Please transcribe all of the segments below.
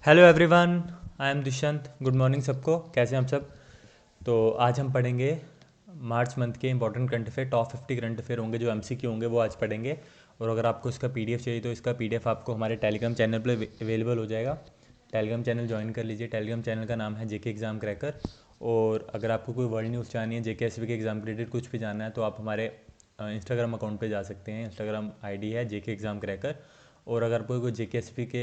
Hello everyone, I am Dushyant. Good morning सबको, कैसे हैं आप सब। तो आज हम पढ़ेंगे मार्च मंथ के important current affair. Top 50 current affair होंगे जो एमसीक्यू होंगे, वो आज पढ़ेंगे। और अगर आपको इसका पीडीएफ चाहिए तो इसका पीडीएफ आपको हमारे टेलीग्राम चैनल पर अवेलेबल हो जाएगा। टेलीग्राम चैनल ज्वाइन कर लीजिए। टेलीग्राम चैनल का नाम है जेके एग्ज़ाम क्रैकर। और अगर आपको कोई वर्ल्ड न्यूज़ जाननी है, जेके एसवी के एग्ज़ाम रिलेटेड कुछ भी जानना है, तो आप हमारे इंस्टाग्राम अकाउंट पे जा सकते हैं। इंस्टाग्राम आईडी है जेके एग्ज़ाम क्रैकर। और अगर कोई जेकेएसपी के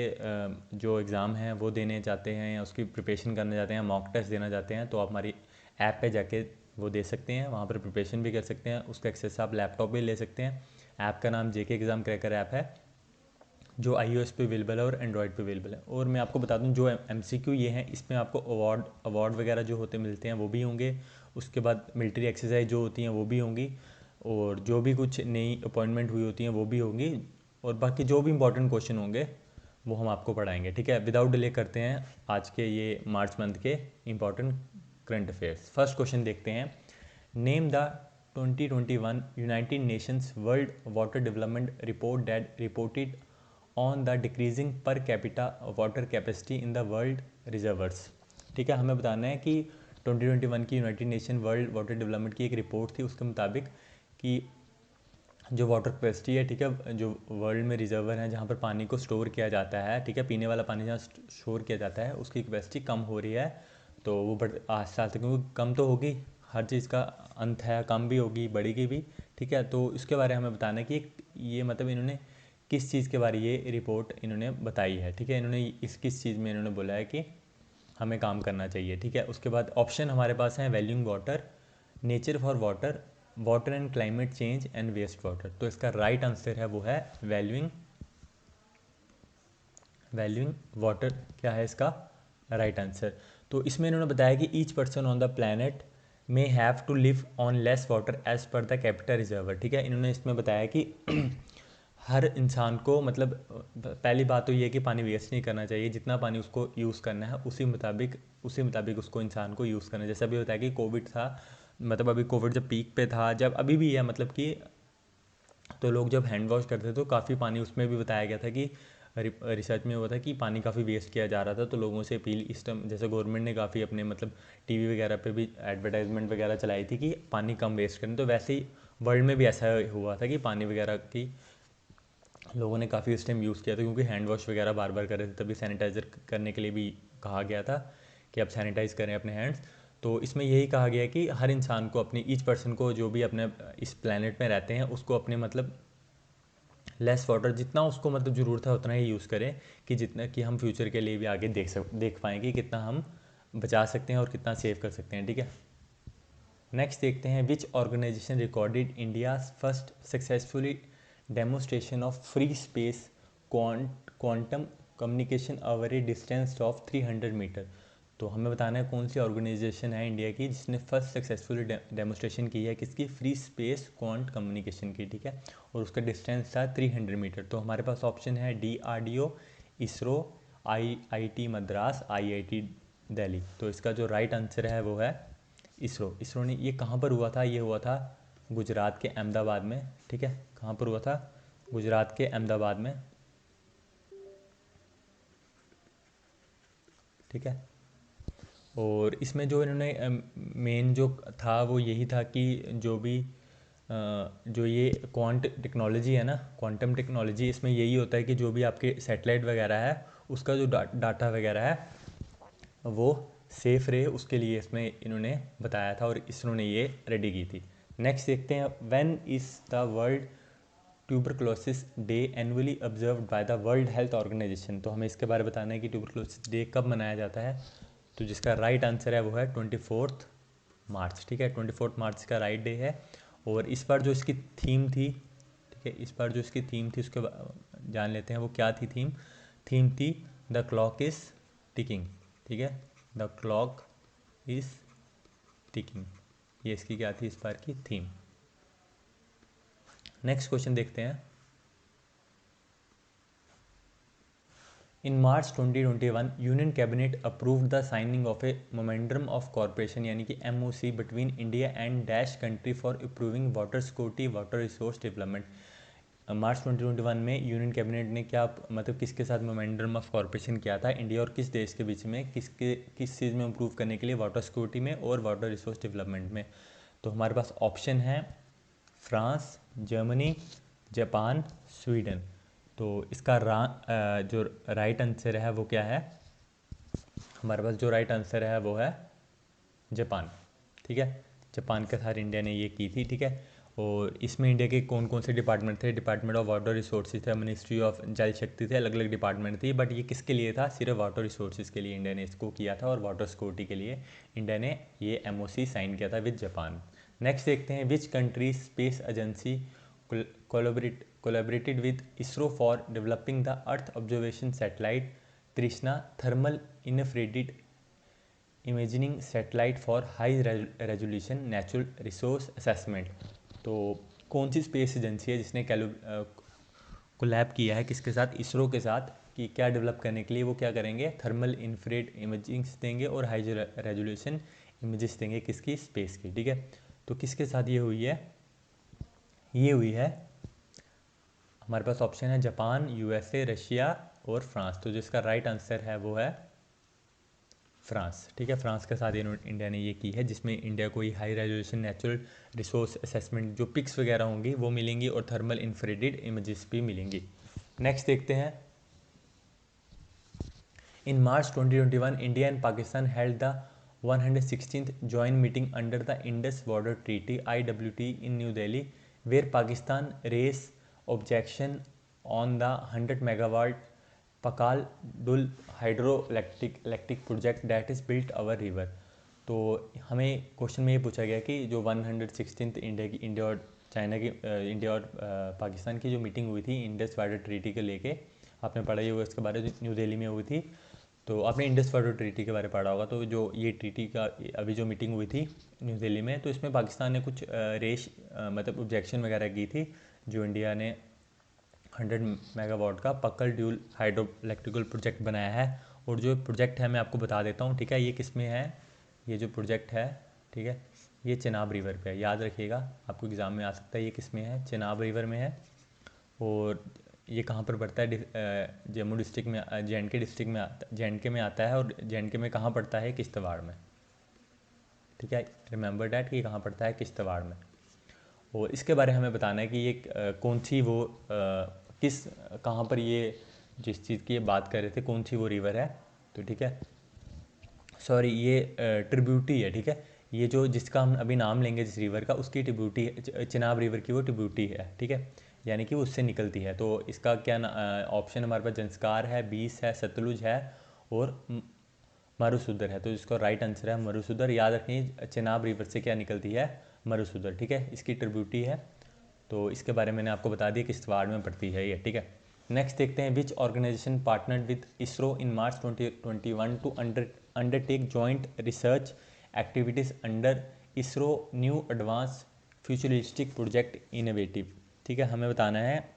जो एग्ज़ाम हैं वो देने चाहते हैं या उसकी प्रिपरेशन करना चाहते हैं, मॉक टेस्ट देना चाहते हैं, तो आप हमारी ऐप पे जाके वो दे सकते हैं। वहाँ पर प्रिपरेशन भी कर सकते हैं। उसका एक्सेस आप लैपटॉप भी ले सकते हैं। ऐप का नाम जेके एग्ज़ाम क्रैकर ऐप है, जो iOS पे अवेलेबल है और एंड्रॉयड पे अवेलेबल है। और मैं आपको बता दूं, जो एमसीक्यू ये हैं, इसमें आपको अवार्ड वगैरह जो होते मिलते हैं वो भी होंगे। उसके बाद मिलिट्री एक्सरसाइज जो होती हैं वो भी होंगी। और जो भी कुछ नई अपॉइंटमेंट हुई होती हैं वो भी होंगी। और बाकी जो भी इंपॉर्टेंट क्वेश्चन होंगे वो हम आपको पढ़ाएंगे। ठीक है, विदाउट डिले करते हैं आज के ये मार्च मंथ के important current affairs. First question देखते हैं। Name the 2021 United Nations world water development report that reported on the decreasing per capita water capacity in the world reservoirs. ठीक है, हमें बताना है कि 2021 की United nation world water development की एक रिपोर्ट थी, उसके मुताबिक कि जो वाटर कैपेसिटी है, ठीक है, जो वर्ल्ड में रिजर्वर है जहाँ पर पानी को स्टोर किया जाता है, ठीक है, पीने वाला पानी जहाँ स्टोर किया जाता है, उसकी कैपेसिटी कम हो रही है। तो वो बढ़ आस्ते आस्ते, क्योंकि कम तो होगी, हर चीज़ का अंत है, कम भी होगी बढ़ेगी भी। ठीक है, तो इसके बारे में हमें बताना है कि ये मतलब इन्होंने किस चीज़ के बारे ये रिपोर्ट इन्होंने बताई है। ठीक है, इन्होंने इस किस चीज़ में इन्होंने बोला है कि हमें काम करना चाहिए। ठीक है, उसके बाद ऑप्शन हमारे पास हैं valuing water, nature for water, water and climate change and waste water. तो इसका राइट आंसर है वो है वैल्यूइंग वैल्यूइंग वाटर। क्या है इसका राइट आंसर। तो इसमें इन्होंने बताया कि each person on the planet may have to live on less water as per the capital reservoir. ठीक है, इन्होंने इसमें बताया कि हर इंसान को मतलब पहली बात तो ये है कि पानी वेस्ट नहीं करना चाहिए। जितना पानी उसको यूज़ करना है उसी मुताबिक उसको इंसान को यूज़ करना है। जैसा भी होता है कि कोविड था, मतलब अभी कोविड जब पीक पे था, जब अभी भी है, मतलब कि तो लोग जब हैंड वॉश करते थे तो काफ़ी पानी, उसमें भी बताया गया था कि रिसर्च में हुआ था कि पानी काफ़ी वेस्ट किया जा रहा था। तो लोगों से अपील इस टाइम, जैसे गवर्नमेंट ने काफ़ी अपने मतलब टीवी वगैरह पे भी एडवर्टाइजमेंट वगैरह चलाई थी कि पानी कम वेस्ट करें। तो वैसे ही वर्ल्ड में भी ऐसा हुआ था कि पानी वगैरह की लोगों ने काफ़ी उस टाइम यूज़ किया था, क्योंकि हैंड वॉश वगैरह बार बार कर रहे थे। तभी सैनिटाइज़र करने के लिए भी कहा गया था कि आप सैनिटाइज़ करें अपने हैंड्स। तो इसमें यही कहा गया है कि हर इंसान को, अपनी ईच पर्सन को, जो भी अपने इस प्लानट में रहते हैं, उसको अपने मतलब लेस वाटर, जितना उसको मतलब ज़रूरत है उतना ही यूज़ करें, कि जितना कि हम फ्यूचर के लिए भी आगे देख पाएँ कि कितना हम बचा सकते हैं और कितना सेव कर सकते हैं। ठीक है, नेक्स्ट देखते हैं। Which organisation recorded India first successfully demonstration of free space quantum communication over a distance of 300 metre. तो हमें बताना है कौन सी ऑर्गेनाइजेशन है इंडिया की जिसने फर्स्ट सक्सेसफुली डेमोस्ट्रेशन की है किसकी, फ्री स्पेस क्वांट कम्युनिकेशन की। ठीक है, और उसका डिस्टेंस था 300 मीटर। तो हमारे पास ऑप्शन है DRDO, ISRO, IIT Madras, IIT Delhi. तो इसका जो राइट आंसर है वो है इसरो ने। ये कहाँ पर हुआ था, ये हुआ था गुजरात के अहमदाबाद में। ठीक है, कहाँ पर हुआ था, गुजरात के अहमदाबाद में। ठीक है, और इसमें जो इन्होंने मेन जो था वो यही था कि जो ये क्वांट टेक्नोलॉजी है ना, क्वांटम टेक्नोलॉजी, इसमें यही होता है कि जो भी आपके सैटेलाइट वगैरह है उसका जो डाटा वगैरह है वो सेफ रहे, उसके लिए इसमें इन्होंने बताया था और इसरो ने ये रेडी की थी। नेक्स्ट देखते हैं। When is the World Tuberculosis Day annually observed by the World Health Organization. तो हमें इसके बारे में बताना है कि ट्यूबरक्लोसिस डे कब मनाया जाता है। तो जिसका राइट आंसर है वो है 24 मार्च। ठीक है, 24 मार्च का राइट डे है। और इस बार जो इसकी थीम थी, ठीक है, इस बार जो इसकी थीम थी उसके जान लेते हैं वो क्या थी। थीम थीम थी द क्लॉक इज़ टिकिंग। ठीक है, द क्लॉक इज़ टिकिंग, ये इसकी क्या थी इस बार की थीम। नेक्स्ट क्वेश्चन देखते हैं। In March 2021 union cabinet approved the signing of a memorandum of corporation, यानी कि MOC, between India and dash country for improving water security water resource development. March 2021 में यूनियन कैबिनेट ने क्या मतलब किसके साथ मेमोरेंडम ऑफ कॉर्पोरेशन किया था इंडिया और किस देश के बीच में, किस चीज़ में इम्प्रूव करने के लिए, वाटर सिक्योरिटी में और वाटर रिसोर्स डेवलपमेंट में। तो हमारे पास ऑप्शन है फ्रांस, जर्मनी, जापान, स्वीडन। तो इसका जो राइट आंसर है वो क्या है, हमारे पास जो राइट आंसर है वो है जापान। ठीक है, जापान के साथ इंडिया ने ये की थी। ठीक है, और इसमें इंडिया के कौन कौन से डिपार्टमेंट थे, डिपार्टमेंट ऑफ वाटर रिसोर्सेज थे, मिनिस्ट्री ऑफ जल शक्ति थे, अलग अलग डिपार्टमेंट थी। बट ये किसके लिए था, सिर्फ वाटर रिसोर्सेज के लिए इंडिया ने इसको किया था, और वाटर सिक्योरिटी के लिए इंडिया ने ये MOC साइन किया था विद जापान। नेक्स्ट देखते हैं, which country space agency collaborated with ISRO for developing the earth observation satellite Trishna thermal infrared imaging satellite for high resolution natural resource assessment. तो कौन सी स्पेस एजेंसी है जिसने कोलैब किया है किसके साथ, इसरो के साथ, कि क्या डेवलप करने के लिए वो क्या करेंगे, थर्मल इन्फ्रारेड इमेजिंग्स देंगे और हाई रेजोल्यूशन इमेजेस देंगे किसकी, स्पेस की। ठीक है, तो किसके साथ ये हुई है, ये हुई है हमारे पास ऑप्शन है जापान, USA, रशिया और फ्रांस। तो जिसका राइट आंसर है वो है फ्रांस। ठीक है, फ्रांस के साथ इंडिया ने ये की है, जिसमें इंडिया को ही high resolution natural resource assessment जो पिक्स वगैरह होंगी वो मिलेंगी और थर्मल इन्फ्रारेड इमेजेस भी मिलेंगी। नेक्स्ट देखते हैं, in March 2021 India and Pakistan held the 116th joint meeting under the Indus Water Treaty IWT in New Delhi, where Pakistan raised objection on the 100 megawatt Pakal Dul hydroelectric project that is built our river। तो हमें question में ये पूछा गया कि जो 116th India और China की इंडिया और पाकिस्तान की जो मीटिंग हुई थी इंडस वाटर ट्रीटी को लेके, आपने पढ़ा ही होगा इसके बारे में, न्यू दिल्ली में हुई थी। तो आपने इंडस वाटर ट्रीटी के बारे में पढ़ा होगा। तो जो ये ट्रीटी का अभी जो मीटिंग हुई थी न्यू दिल्ली में, तो इसमें पाकिस्तान ने कुछ मतलब ऑब्जेक्शन वगैरह की थी, जो इंडिया ने 100 मेगावाट का पक्कल ड्यूल हाइड्रो इलेक्ट्रिकल प्रोजेक्ट बनाया है। और जो प्रोजेक्ट है मैं आपको बता देता हूँ। ठीक है, ये किस में है, ये जो प्रोजेक्ट है, ठीक है, ये चिनाब रिवर पे है, याद रखिएगा, आपको एग्ज़ाम में आ सकता है। ये किस में है, चिनाब रिवर में है। और ये कहाँ पर पड़ता है, जम्मू डिस्ट्रिक्ट में, JNK डिस्ट्रिक्ट में आता, JNK में आता है। और JNK में कहाँ पड़ता है, किश्तवाड़ में। ठीक है, रिमेंबर डैट कि कहाँ पड़ता है, किश्तवाड़ में। और इसके बारे में हमें बताना है कि ये कौन सी वो किस कहाँ पर ये जिस चीज़ की ये बात कर रहे थे कौन सी वो रिवर है। तो ठीक है, सॉरी, ये ट्रिब्यूटी है। ठीक है, ये जो जिसका हम अभी नाम लेंगे जिस रिवर का, उसकी ट्रिब्यूटी है, चिनाब रिवर की वो ट्रिब्यूटी है। ठीक है, यानी कि वो उससे निकलती है। तो इसका क्या ऑप्शन हमारे पास जंस्कार है, बीस है, सतलुज है और मरुसुदर है। तो इसका राइट आंसर है मरुसुदर। याद रखिए, चिनाब रिवर से क्या निकलती है, मरुसुदर। ठीक है, इसकी ट्रिब्यूटी है। तो इसके बारे में मैंने आपको बता दिया, किश्तवाड़ में पड़ती है ये। ठीक है, नेक्स्ट देखते हैं, which organisation partnered with ISRO in March 2021 to undertake joint research activities under ISRO new advance futuristic project innovative. ठीक है, हमें बताना है,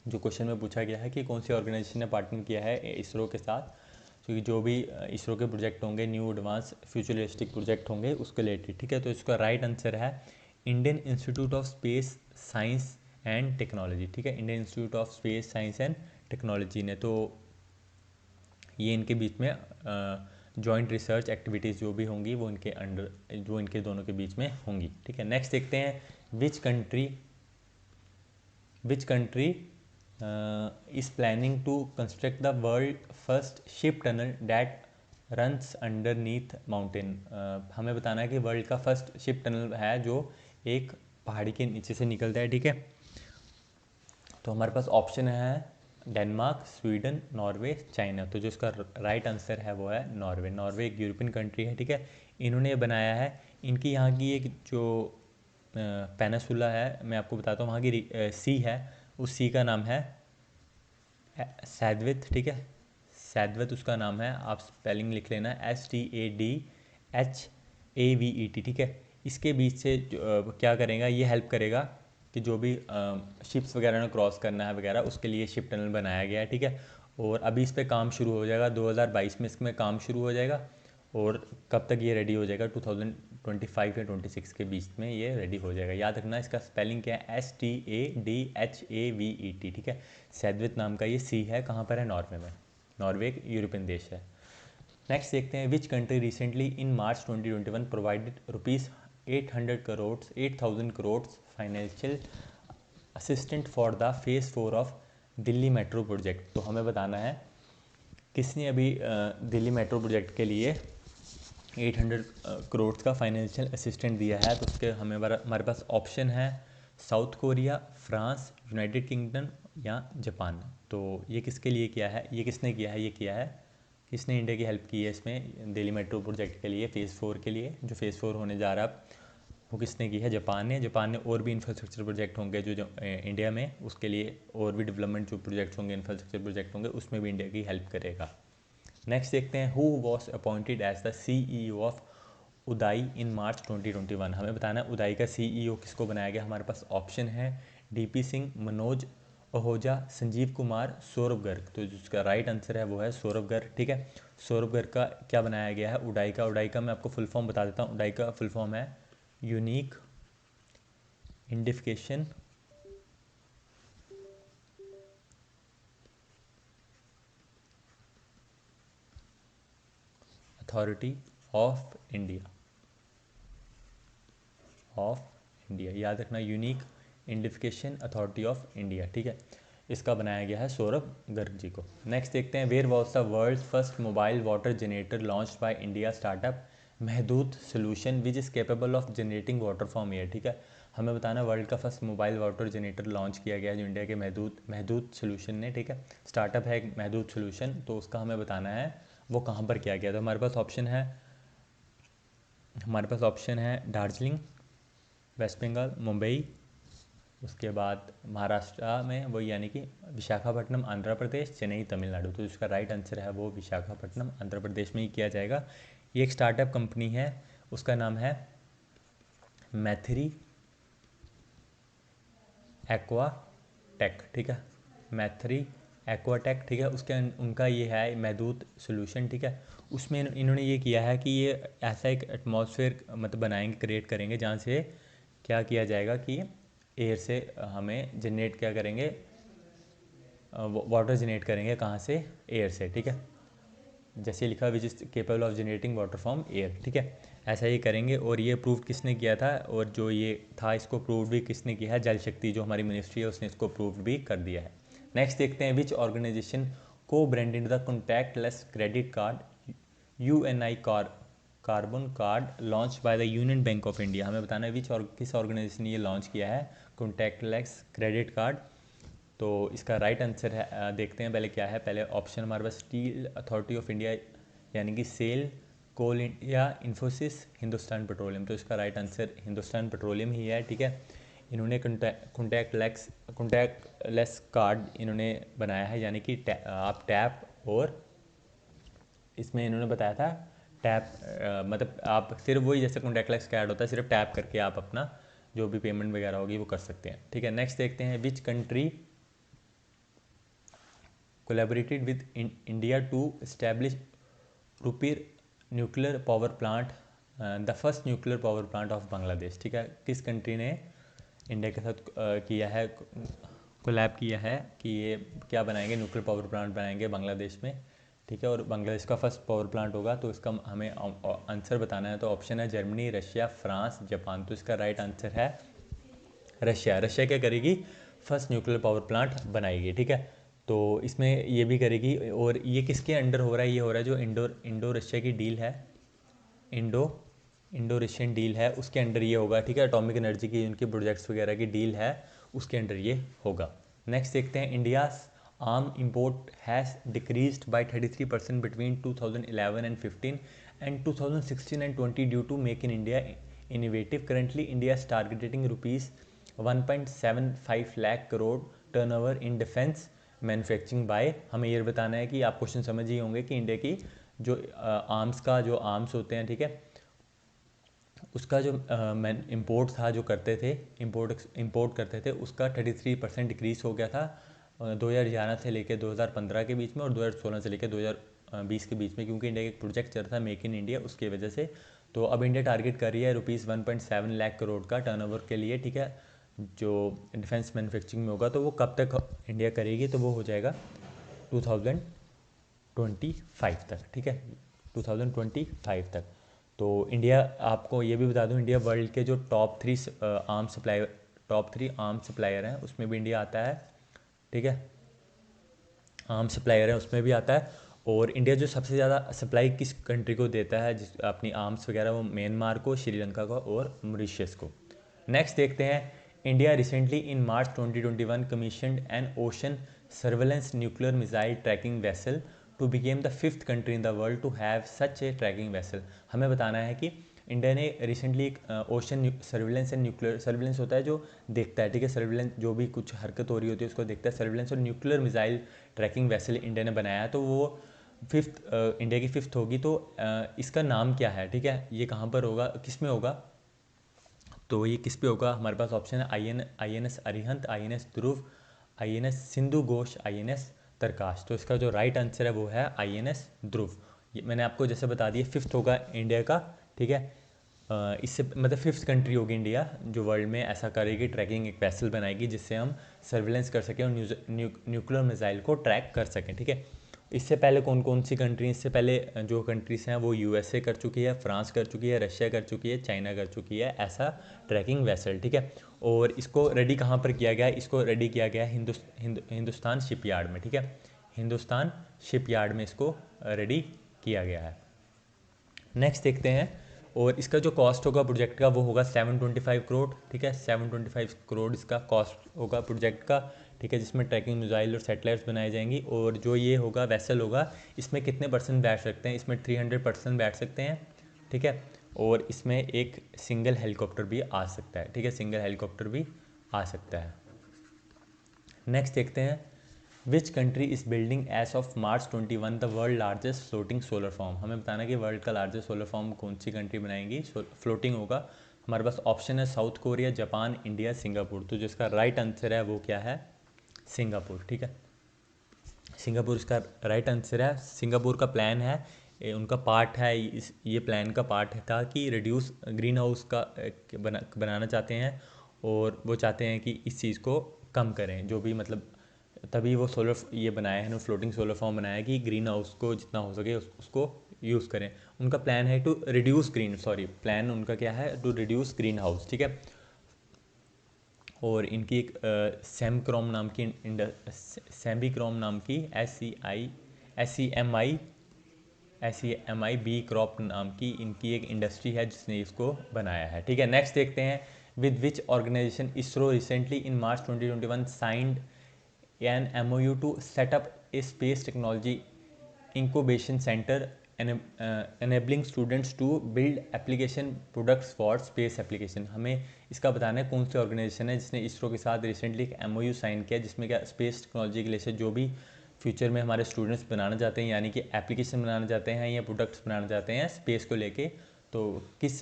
जो क्वेश्चन में पूछा गया है कि कौन सी ऑर्गेनाइजेशन ने पार्टनर किया है इसरो के साथ, क्योंकि जो भी इसरो के प्रोजेक्ट होंगे न्यू एडवांस फ्यूचरिस्टिक प्रोजेक्ट होंगे उसके रिलेटेड। ठीक है, तो इसका राइट आंसर है Indian institute of space science and technology. ठीक है, Indian institute of space science and technology ने, तो ये इनके बीच में जॉइंट रिसर्च एक्टिविटीज़ जो भी होंगी वो इनके अंडर, जो इनके दोनों के बीच में होंगी। ठीक है, नेक्स्ट देखते हैं, which country is planning to construct the world first ship tunnel that runs underneath mountain। हमें बताना है कि वर्ल्ड का फर्स्ट शिप टनल है जो एक पहाड़ी के नीचे से निकलता है। ठीक है, तो हमारे पास ऑप्शन है डेनमार्क, स्वीडन, नॉर्वे, चाइना। तो जो इसका राइट आंसर है वो है नॉर्वे। नॉर्वे एक यूरोपियन कंट्री है। ठीक है, इन्होंने बनाया है, इनकी यहाँ की एक जो पेनिसुला है, मैं आपको बताता हूँ, वहाँ की सी है, उस सी का नाम है सैदवित। ठीक है, सैदवित उसका नाम है, आप स्पेलिंग लिख लेना, STADHAVET। ठीक है, इसके बीच से क्या करेगा, ये हेल्प करेगा कि जो भी शिप्स वगैरह ने क्रॉस करना है वगैरह, उसके लिए शिप टनल बनाया गया है। ठीक है, और अभी इस पर काम शुरू हो जाएगा, 2022 में इसमें काम शुरू हो जाएगा। और कब तक ये रेडी हो जाएगा, 2025 या 26 के बीच में ये रेडी हो जाएगा। याद रखना इसका स्पेलिंग क्या है, STADHAVET, ठीक है। सैदवित नाम का ये सी है, कहाँ पर है, नॉर्वे में। नॉर्वे एक यूरोपियन देश है। नेक्स्ट देखते हैं, which country recently in March 2021 provided rupees 8,000 crore financial assistant for the phase 4 of Delhi metro project. तो हमें बताना है किसने अभी दिल्ली मेट्रो प्रोजेक्ट के लिए 800 करोड़ का फाइनेंशियल असिस्टेंट दिया है। तो उसके हमारे पास ऑप्शन है south Korea, France, United kingdom या जापान। तो ये किसके लिए किया है, ये किसने किया है, ये किया है किसने, इंडिया की हेल्प की है इसमें दिल्ली मेट्रो प्रोजेक्ट के लिए फेज़ 4 के लिए, जो फेज़ 4 होने जा रहा है वो किसने की है, जापान ने। जापान ने और भी इंफ्रास्ट्रक्चर प्रोजेक्ट होंगे जो इंडिया में, उसके लिए और भी डेवलपमेंट जो प्रोजेक्ट्स होंगे, इंफ्रास्ट्रक्चर प्रोजेक्ट होंगे, उसमें भी इंडिया की हेल्प करेगा। नेक्स्ट देखते हैं, who was appointed as the CEO of UIDAI in March 2021। हमें बताना है उदाई का CEO किसको बनाया गया। हमारे पास ऑप्शन है DP सिंह, मनोज ओहोजा, संजीव कुमार, सौरभ गर्ग। तो जिसका राइट आंसर है वो है सौरभ गर्ग, ठीक है। सौरभ गर्ग का क्या बनाया गया है, उडाई का। उडाई का मैं आपको फुल फॉर्म बता देता हूँ। उडाई का फुल फॉर्म है unique identification authority of India, याद रखना, unique identification authority of India, ठीक है। इसका बनाया गया है सौरभ गर्ग जी को। नेक्स्ट देखते हैं, where was the world first mobile water generator launch by India startup Meghdoot solution which is capable of generating water from air, ठीक है। हमें बताना वर्ल्ड का first mobile water generator launch किया गया है जो इंडिया के महदूद सोल्यूशन ने, ठीक है। स्टार्टअप है महदूद सोल्यूशन, तो उसका हमें बताना है वो कहाँ पर किया गया। तो हमारे पास ऑप्शन है दार्जिलिंग, वेस्ट बंगाल, मुंबई, उसके बाद महाराष्ट्र में वो यानी कि विशाखापट्टनम आंध्र प्रदेश, चेन्नई तमिलनाडु। तो इसका राइट आंसर है वो विशाखापट्टनम आंध्र प्रदेश में ही किया जाएगा। ये एक स्टार्टअप कंपनी है, उसका नाम है मैथरी एक्वा टेक, ठीक है। मैथरी एक्वा टेक, ठीक है। उनका ये है महदूद सोल्यूशन, ठीक है। उसमें इन्होंने ये किया है कि ये ऐसा एक एटमॉस्फेयर मतलब बनाएंगे, क्रिएट करेंगे जहाँ से क्या किया जाएगा कि एयर से हमें जनरेट क्या करेंगे, वाटर जनरेट करेंगे, कहाँ से, एयर से, ठीक है। जैसे लिखा विच is capable of generating water from air, ठीक है। ऐसा ही करेंगे। और ये प्रूव किसने किया था, और जो ये था इसको प्रूव भी किसने किया है, जल शक्ति जो हमारी मिनिस्ट्री है उसने इसको प्रूव भी कर दिया है। नेक्स्ट देखते हैं, विच ऑर्गेनाइजेशन को branded the contactless credit card UNI carbon card launch by the union bank of India. हमें बताना है किस ऑर्गेनाइजेशन ने ये लॉन्च किया है कॉन्टैक्टलेस क्रेडिट कार्ड। तो इसका राइट आंसर है, देखते हैं पहले क्या है। पहले ऑप्शन हमारे पास स्टील अथॉरिटी ऑफ इंडिया यानी कि सेल, कोल इंडिया, इन्फोसिस, हिंदुस्तान पेट्रोलियम। तो इसका राइट आंसर हिंदुस्तान पेट्रोलियम ही है, ठीक है। इन्होंने कॉन्टैक्टलेस कार्ड इन्होंने बनाया है, यानी कि आप टैप, और इसमें इन्होंने बताया था टैप मतलब आप सिर्फ वही जैसे कॉन्टैक्टलेस कार्ड होता है, सिर्फ टैप करके आप अपना जो भी पेमेंट वगैरह होगी वो कर सकते हैं, ठीक है। नेक्स्ट देखते हैं, which country collaborated with India to establish Rupir nuclear power plant, the first nuclear power plant of Bangladesh, ठीक है। किस कंट्री ने इंडिया के साथ किया है, कोलैब किया है कि ये क्या बनाएंगे, न्यूक्लियर पावर प्लांट बनाएंगे बांग्लादेश में, ठीक है। और बांग्लादेश का फर्स्ट पावर प्लांट होगा। तो इसका हमें आंसर बताना है। तो ऑप्शन है जर्मनी, रशिया, फ्रांस, जापान। तो इसका राइट आंसर है रशिया। रशिया क्या करेगी, फर्स्ट न्यूक्लियर पावर प्लांट बनाएगी, ठीक है। तो इसमें ये भी करेगी। और ये किसके अंडर हो रहा है, ये हो रहा है जो इंडो रशिया की डील है, इंडो रशियन डील है, उसके अंडर ये होगा, ठीक है। एटॉमिक एनर्जी की उनके प्रोजेक्ट्स वगैरह की डील है, उसके अंडर ये होगा। नेक्स्ट देखते हैं, India's arm import has decreased by 33% between 2011 and 15 and 2016 and 20 due to make in India innovative. Currently India is targeting rupees 1.75 lakh crore turnover in defence manufacturing by. हमें ये बताना है कि आप क्वेश्चन समझ ही होंगे कि इंडिया की जो आर्म्स होते हैं, ठीक है, उसका जो इम्पोर्ट था जो करते थे, इम्पोर्ट करते थे, उसका 33% डिक्रीज़ हो गया था 2011 से लेकर 2015 के बीच में, और 2016 से लेकर 2020 के बीच में, क्योंकि इंडिया का एक प्रोजेक्ट चल रहा था मेक इन इंडिया, उसकी वजह से तो अब इंडिया टारगेट कर रही है ₹1.7 लाख करोड़ का टर्नओवर के लिए, ठीक है, जो डिफेंस मैन्युफैक्चरिंग में होगा। तो वो कब तक इंडिया करेगी, तो वो हो जाएगा 2025 तक, ठीक है, 2025 तक। तो इंडिया, आपको ये भी बता दूं, इंडिया वर्ल्ड के जो टॉप थ्री आर्म सप्लायर हैं उसमें भी इंडिया आता है, ठीक है, आर्म सप्लायर है उसमें भी आता है। और इंडिया जो सबसे ज़्यादा सप्लाई किस कंट्री को देता है जिस अपनी आर्म्स वगैरह, वो म्यांमार को, श्रीलंका को और मॉरिशस को। नेक्स्ट देखते हैं, India recently in March 2021 commissioned an ocean surveillance nuclear missile tracking vessel to became the 5th country in the world to have such a tracking vessel. हमें बताना है कि इंडिया ने रिसेंटली एक ocean surveillance and nuclear, surveillance होता है जो देखता है, ठीक है, सर्विलेंस जो भी कुछ हरकत हो रही होती है उसको देखता है, सर्विलेंस और nuclear missile tracking vessel India ने बनाया है। तो वो इंडिया की 5th होगी। तो इसका नाम क्या है, ठीक है, ये कहाँ पर होगा, किस में होगा, तो ये किस पे होगा, हमारे पास ऑप्शन है I N S Arihant, INS Dhruv, INS Sindhu Ghosh, INS Tarkash. तो इसका जो राइट आंसर है वो है INS ध्रुव। ये मैंने आपको जैसे बता दिया, 5th होगा इंडिया का, ठीक है। इससे मतलब 5th कंट्री होगी इंडिया जो वर्ल्ड में ऐसा करेगी, ट्रैकिंग एक वेसल बनाएगी जिससे हम सर्विलेंस कर सकें और न्यूक्लियर मिसाइल को ट्रैक कर सकें, ठीक है। इससे पहले कौन कौन सी कंट्री, इससे पहले जो कंट्रीज़ हैं वो USA कर चुकी है, फ्रांस कर चुकी है, रशिया कर चुकी है, चाइना कर चुकी है ऐसा ट्रैकिंग वेसल, ठीक है। और इसको रेडी कहाँ पर किया गया है, इसको रेडी किया गया है हिंदुस्तान शिपयार्ड में, ठीक है, हिंदुस्तान शिपयार्ड में इसको रेडी किया गया है। नेक्स्ट देखते हैं, और इसका जो कॉस्ट होगा प्रोजेक्ट का वो होगा 725 करोड़, ठीक है, 725 करोड़ इसका कॉस्ट होगा प्रोजेक्ट का, ठीक है, जिसमें ट्रैकिंग मिसाइल और सैटेलाइट्स बनाए जाएंगी। और जो ये होगा वेसल होगा, इसमें कितने पर्सन बैठ सकते हैं, इसमें 300 पर्सन बैठ सकते हैं, ठीक है। और इसमें एक सिंगल हेलीकॉप्टर भी आ सकता है, ठीक है, सिंगल हेलीकॉप्टर भी आ सकता है। नेक्स्ट देखते हैं, which country is building as of March 21 the world largest floating solar farm. हमें बताना है कि वर्ल्ड का लार्जेस्ट सोलर फॉर्म कौन सी कंट्री बनाएंगी, फ्लोटिंग होगा। हमारे पास ऑप्शन है south Korea, Japan, India, Singapore. तो जिसका राइट आंसर है वो क्या है, सिंगापुर, ठीक है, सिंगापुर इसका राइट आंसर है। सिंगापुर का प्लान है, उनका पार्ट है, ये प्लान का पार्ट था कि रिड्यूस ग्रीन हाउस का बनाना चाहते हैं, और वो चाहते हैं कि इस चीज़ को कम करें, जो भी मतलब तभी वो सोलर ये बनाया है ना, फ्लोटिंग सोलर फॉर्म बनाया है कि ग्रीन हाउस को जितना हो सके उसको यूज़ करें। उनका प्लान है टू रिड्यूस प्लान उनका क्या है, टू रिड्यूस ग्रीन हाउस, ठीक है। और इनकी एक सैमक्रॉम नाम की सैम्बीक्रॉम नाम की SEMI बी क्रॉप नाम की इनकी एक इंडस्ट्री है जिसने इसको बनाया है, ठीक है। नेक्स्ट देखते हैं, with which organisation ISRO recently in March 2021 signed an MOU to set up a space technology incubation centre enabling students to build application products for space application. हमें इसका बताना है कौन सी ऑर्गेनाइजेशन है जिसने इसरो के साथ रिसेंटली एक MOU साइन किया, जिसमें क्या स्पेस टेक्नोलॉजी के लिए से जो भी फ्यूचर में हमारे स्टूडेंट्स बनाना चाहते हैं, यानी कि एप्लीकेशन बनाना चाहते हैं या प्रोडक्ट्स बनाना चाहते हैं स्पेस को लेके, तो किस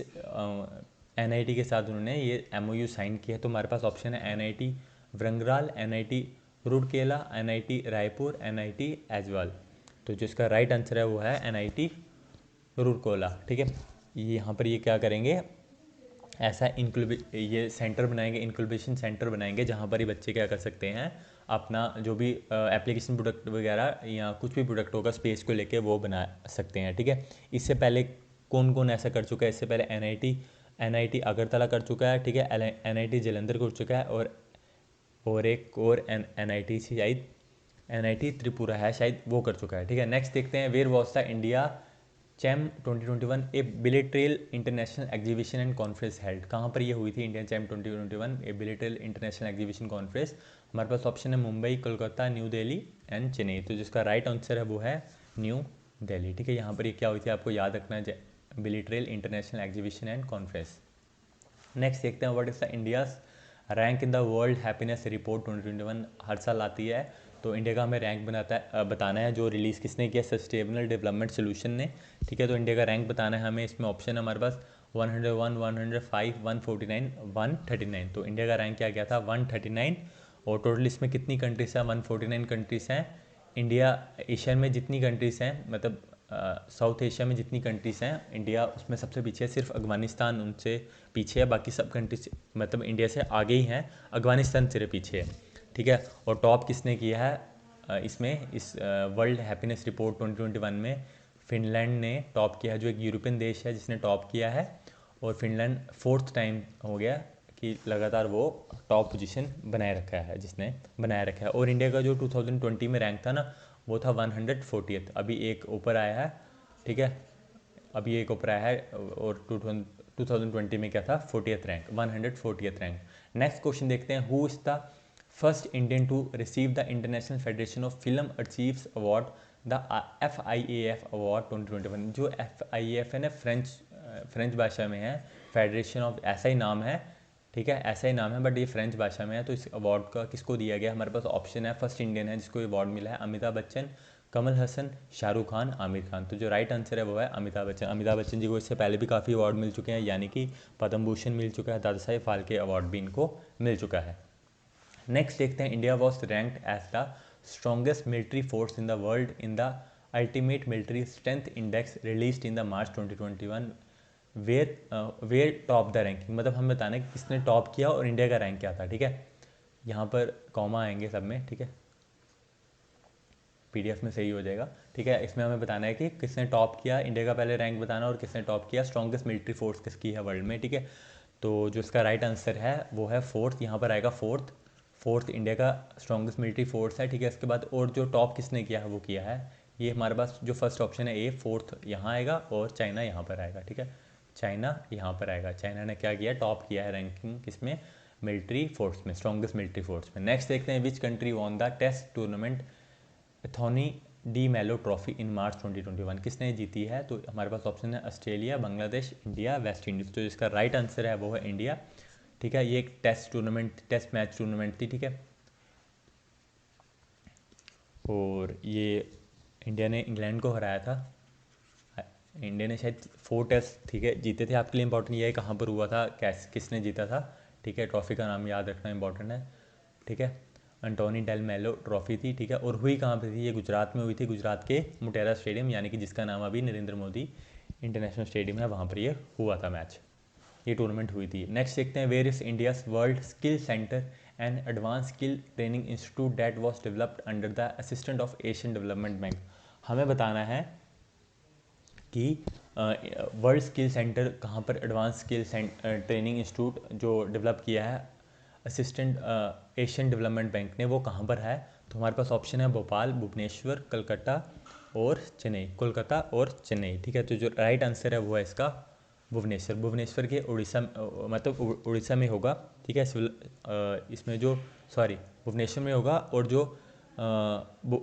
NIT के साथ उन्होंने ये MOU साइन किया है। तो हमारे पास ऑप्शन है NIT Warangal, NIT Rourkela, NIT Raipur, NIT Aizawl. तो जिसका राइट आंसर है वो है NIT रूरकेला, ठीक है। ये यहाँ पर ये क्या करेंगे, ऐसा ये सेंटर बनाएंगे, इंक्यूबेशन सेंटर बनाएंगे जहाँ पर ये बच्चे क्या कर सकते हैं, अपना जो भी एप्लीकेशन प्रोडक्ट वगैरह या कुछ भी प्रोडक्ट होगा स्पेस को लेके वो बना सकते हैं, ठीक है। इससे पहले कौन कौन ऐसा कर चुका है, इससे पहले NIT अगरतला कर चुका है, ठीक है, NIT जालंधर कर चुका है, और एक और NIT शायद NIT त्रिपुरा है शायद, वो कर चुका है, ठीक है। नेक्स्ट देखते हैं, where was the India chem 2021 a bilateral international exhibition and conference held. कहाँ पर ये हुई थी India chem 2021 a bilateral international exhibition conference. हमारे पास ऑप्शन है मुंबई, कोलकाता, न्यू दिल्ली एंड चेन्नई। तो जिसका राइट आंसर है वो है न्यू दिल्ली, ठीक है। यहाँ पर ये क्या हुई थी आपको याद रखना है, bilateral international exhibition and conference. Next देखते हैं, what is the India's rank in the world happiness report 2021। हर साल आती है, तो इंडिया का हमें रैंक बताना है, जो रिलीज़ किसने किया, सस्टेनेबल डेवलपमेंट सोल्यूशन ने, ठीक है। तो इंडिया का रैंक बताना है हमें, इसमें ऑप्शन है हमारे पास 101, 105, 149, 139। तो इंडिया का रैंक क्या गया था 139, और टोटल इसमें कितनी कंट्रीज़ हैं, 149 कंट्रीज़ हैं। इंडिया एशिया में जितनी कंट्रीज़ हैं, मतलब साउथ एशिया में जितनी कंट्रीज़ हैं इंडिया उसमें सबसे पीछे है, सिर्फ अफगानिस्तान उनसे पीछे है, बाकी सब कंट्रीज मतलब इंडिया से आगे ही हैं, अफगानिस्तान सिर्फ पीछे है, ठीक है। और टॉप किसने किया है इसमें, इस वर्ल्ड हैप्पीनेस रिपोर्ट 2021 में फिनलैंड ने टॉप किया है, जो एक यूरोपियन देश है जिसने टॉप किया है। और फिनलैंड 4th टाइम हो गया कि लगातार वो टॉप पोजीशन बनाए रखा है, जिसने बनाए रखा है। और इंडिया का जो 2020 में रैंक था ना, वो था 140th, अभी एक ऊपर आया है, ठीक है, अभी एक ऊपर आया है। और 2020 में क्या था, 40th rank, 140th rank. Next question देखते हैं, who is the first Indian to receive the International Federation of Film Archives award the FIAF award 2021। जो FIAF है ना, फ्रेंच भाषा में है, फेडरेशन ऑफ, ऐसा ही नाम है, ठीक है, ऐसा ही नाम है, बट ये फ्रेंच भाषा में है। तो इस अवार्ड का किसको दिया गया, हमारे पास ऑप्शन है, फर्स्ट इंडियन है जिसको अवार्ड मिला है, अमिताभ बच्चन, कमल हसन, शाहरुख खान, आमिर खान। तो जो राइट आंसर है वो है अमिताभ बच्चन। अमिताभ बच्चन जी को इससे पहले भी काफ़ी अवार्ड मिल चुके हैं, यानी कि पद्म भूषण मिल चुका है, दादा साहेब फाल्के अवार्ड भी इनको मिल चुका है। नेक्स्ट देखते हैं, India was ranked as the strongest military force in the world in the ultimate military strength index released in the March 2021। Where top the ranking, मतलब हम बताना है कि किसने टॉप किया और इंडिया का रैंक क्या था, ठीक है। यहाँ पर कॉमा आएंगे सब में, ठीक है, PDF में सही हो जाएगा, ठीक है। इसमें हमें बताना है कि किसने टॉप किया, इंडिया का पहले रैंक बताना, और किसने टॉप किया, स्ट्रॉन्गेस्ट मिलिट्री फोर्स किसकी है वर्ल्ड में, ठीक है। तो जो इसका राइट आंसर है वो है 4th, यहाँ पर आएगा 4th इंडिया का स्ट्रॉन्गेस्ट मिलिट्री फोर्स है, ठीक है। इसके बाद और जो टॉप किसने किया है वो किया है, ये हमारे पास जो फर्स्ट ऑप्शन है A 4th यहाँ आएगा, और चाइना यहाँ पर आएगा, ठीक है, चाइना यहाँ पर आएगा। चाइना ने क्या किया, टॉप किया है रैंकिंग किसमें, मिलिट्री फोर्स में, स्ट्रॉन्गेस्ट मिलिट्री फोर्स में। नेक्स्ट देखते हैं, which country won the test tournament Anthony de Mello trophy in March 2021, किसने जीती है। तो हमारे पास ऑप्शन है Australia, Bangladesh, India, West Indies. तो इसका राइट आंसर है वो है इंडिया, ठीक है। ये एक टेस्ट मैच टूर्नामेंट थी, ठीक है, और ये इंडिया ने इंग्लैंड को हराया था। इंडिया ने शायद 4 टेस्ट, ठीक है, जीते थे। आपके लिए इंपॉर्टेंट ये है कहाँ पर हुआ था, किसने जीता था, ठीक है, ट्रॉफी का नाम याद रखना इंपॉर्टेंट है, ठीक है। एंटोनी डेल मेलो ट्रॉफी थी, ठीक है। और हुई कहाँ पे थी, ये गुजरात में हुई थी, गुजरात के मोटेरा स्टेडियम, यानी कि जिसका नाम अभी नरेंद्र मोदी इंटरनेशनल स्टेडियम है, वहाँ पर ये हुआ था मैच, ये टूर्नामेंट हुई थी। नेक्स्ट देखते हैं, where is India's world skill centre and advance skill training institute that was developed under the assistant of Asian Development Bank. हमें बताना है कि वर्ल्ड स्किल सेंटर कहाँ पर, एडवांस स्किल ट्रेनिंग इंस्टीट्यूट जो डेवलप किया है असिस्टेंट एशियन डेवलपमेंट बैंक ने, वो कहाँ पर है। तो हमारे पास ऑप्शन है भोपाल, भुवनेश्वर, कलकत्ता और चेन्नई, कोलकाता और चेन्नई, ठीक है। तो जो राइट आंसर है वो है इसका भुवनेश्वर। भुवनेश्वर के उड़ीसा, मतलब उड़ीसा में होगा, ठीक है। इसमें जो भुवनेश्वर में होगा, और जो